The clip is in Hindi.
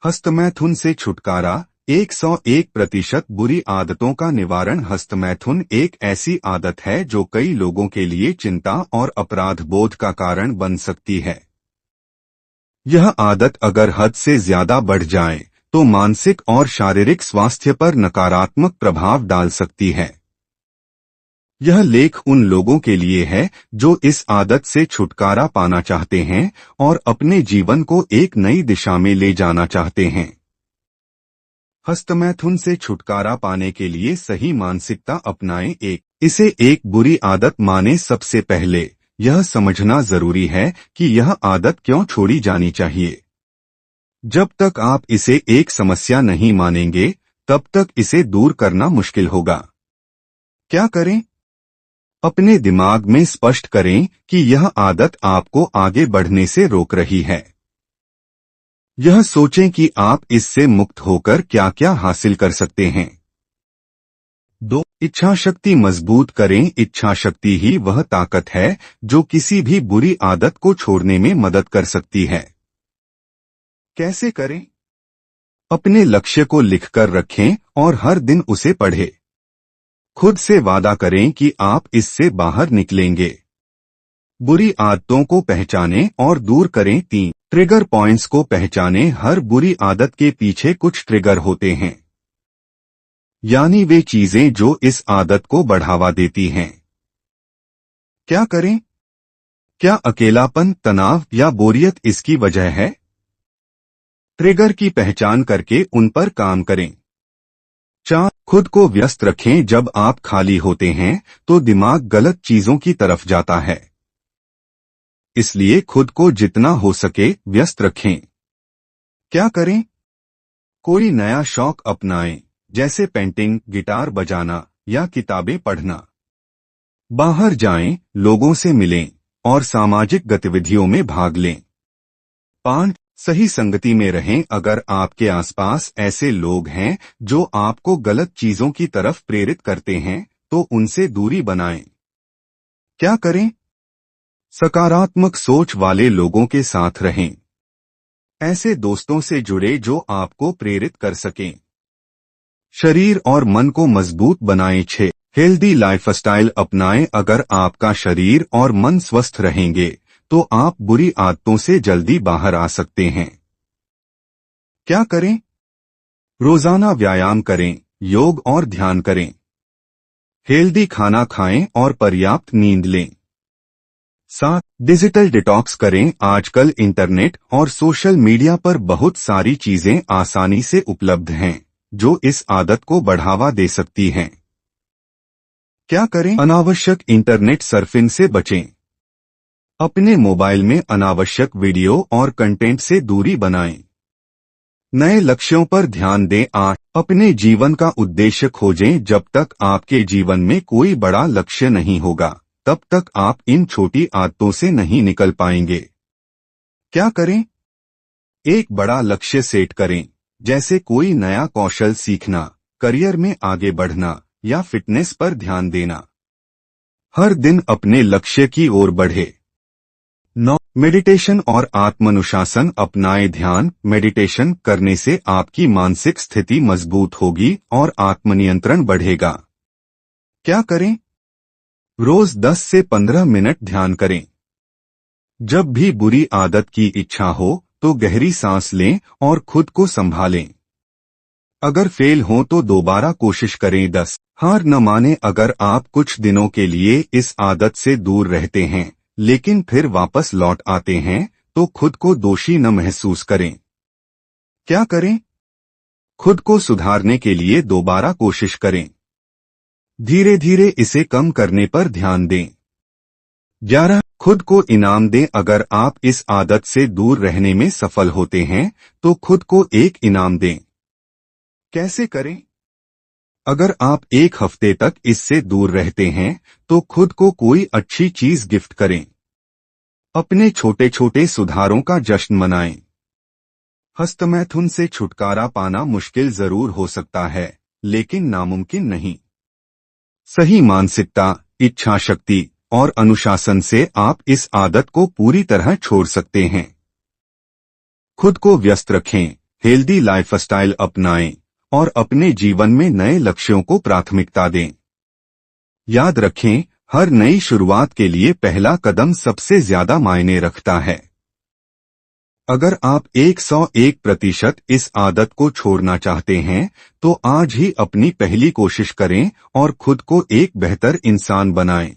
हस्तमैथुन से छुटकारा 101% बुरी आदतों का निवारण। हस्तमैथुन एक ऐसी आदत है जो कई लोगों के लिए चिंता और अपराध बोध का कारण बन सकती है। यह आदत अगर हद से ज्यादा बढ़ जाए तो मानसिक और शारीरिक स्वास्थ्य पर नकारात्मक प्रभाव डाल सकती है। यह लेख उन लोगों के लिए है जो इस आदत से छुटकारा पाना चाहते हैं और अपने जीवन को एक नई दिशा में ले जाना चाहते हैं। हस्तमैथुन से छुटकारा पाने के लिए सही मानसिकता अपनाएं। इसे एक बुरी आदत माने। सबसे पहले यह समझना जरूरी है कि यह आदत क्यों छोड़ी जानी चाहिए। जब तक आप इसे एक समस्या नहीं मानेंगे तब तक इसे दूर करना मुश्किल होगा। क्या करें? अपने दिमाग में स्पष्ट करें कि यह आदत आपको आगे बढ़ने से रोक रही है। यह सोचें कि आप इससे मुक्त होकर क्या क्या हासिल कर सकते हैं। 2. इच्छा शक्ति मजबूत करें। इच्छा शक्ति ही वह ताकत है जो किसी भी बुरी आदत को छोड़ने में मदद कर सकती है। कैसे करें? अपने लक्ष्य को लिखकर रखें और हर दिन उसे पढ़ें। खुद से वादा करें कि आप इससे बाहर निकलेंगे। बुरी आदतों को पहचानें और दूर करें। 3. ट्रिगर पॉइंट्स को पहचानें। हर बुरी आदत के पीछे कुछ ट्रिगर होते हैं, यानी वे चीजें जो इस आदत को बढ़ावा देती हैं। क्या करें? क्या अकेलापन, तनाव या बोरियत इसकी वजह है? ट्रिगर की पहचान करके उन पर काम करें। 4. खुद को व्यस्त रखें। जब आप खाली होते हैं तो दिमाग गलत चीजों की तरफ जाता है, इसलिए खुद को जितना हो सके व्यस्त रखें। क्या करें? कोई नया शौक अपनाएं, जैसे पेंटिंग, गिटार बजाना या किताबें पढ़ना। बाहर जाएं, लोगों से मिलें और सामाजिक गतिविधियों में भाग लें। 5. सही संगति में रहें। अगर आपके आसपास ऐसे लोग हैं जो आपको गलत चीजों की तरफ प्रेरित करते हैं तो उनसे दूरी बनाएं। क्या करें? सकारात्मक सोच वाले लोगों के साथ रहें। ऐसे दोस्तों से जुड़े जो आपको प्रेरित कर सकें। शरीर और मन को मजबूत बनाएं। 6. हेल्दी लाइफस्टाइल अपनाएं। अगर आपका शरीर और मन स्वस्थ रहेंगे तो आप बुरी आदतों से जल्दी बाहर आ सकते हैं। क्या करें? रोजाना व्यायाम करें, योग और ध्यान करें। हेल्दी खाना खाएं और पर्याप्त नींद लें। 7. डिजिटल डिटॉक्स करें। आजकल इंटरनेट और सोशल मीडिया पर बहुत सारी चीजें आसानी से उपलब्ध हैं जो इस आदत को बढ़ावा दे सकती हैं। क्या करें? अनावश्यक इंटरनेट सर्फिंग से बचें। अपने मोबाइल में अनावश्यक वीडियो और कंटेंट से दूरी बनाएं। नए लक्ष्यों पर ध्यान दें। 8. अपने जीवन का उद्देश्य खोजें। जब तक आपके जीवन में कोई बड़ा लक्ष्य नहीं होगा तब तक आप इन छोटी आदतों से नहीं निकल पाएंगे। क्या करें? एक बड़ा लक्ष्य सेट करें, जैसे कोई नया कौशल सीखना, करियर में आगे बढ़ना या फिटनेस पर ध्यान देना। हर दिन अपने लक्ष्य की ओर बढ़े। 9. मेडिटेशन और आत्मानुशासन अपनाएं। ध्यान, मेडिटेशन करने से आपकी मानसिक स्थिति मजबूत होगी और आत्मनियंत्रण बढ़ेगा। क्या करें? रोज 10 से 15 मिनट ध्यान करें। जब भी बुरी आदत की इच्छा हो तो गहरी सांस लें और खुद को संभालें। अगर फेल हो तो दोबारा कोशिश करें। 10. हार न माने। अगर आप कुछ दिनों के लिए इस आदत से दूर रहते हैं लेकिन फिर वापस लौट आते हैं तो खुद को दोषी न महसूस करें। क्या करें? खुद को सुधारने के लिए दोबारा कोशिश करें। धीरे धीरे इसे कम करने पर ध्यान दें। 11. खुद को इनाम दें। अगर आप इस आदत से दूर रहने में सफल होते हैं तो खुद को एक इनाम दें। कैसे करें? अगर आप एक हफ्ते तक इससे दूर रहते हैं तो खुद को कोई अच्छी चीज गिफ्ट करें। अपने छोटे छोटे सुधारों का जश्न मनाएं। हस्तमैथुन से छुटकारा पाना मुश्किल जरूर हो सकता है लेकिन नामुमकिन नहीं। सही मानसिकता, इच्छा शक्ति और अनुशासन से आप इस आदत को पूरी तरह छोड़ सकते हैं। खुद को व्यस्त रखें, हेल्दी लाइफस्टाइल अपनाएं और अपने जीवन में नए लक्ष्यों को प्राथमिकता दें। याद रखें, हर नई शुरुआत के लिए पहला कदम सबसे ज्यादा मायने रखता है। अगर आप 101% इस आदत को छोड़ना चाहते हैं, तो आज ही अपनी पहली कोशिश करें और खुद को एक बेहतर इंसान बनाएं।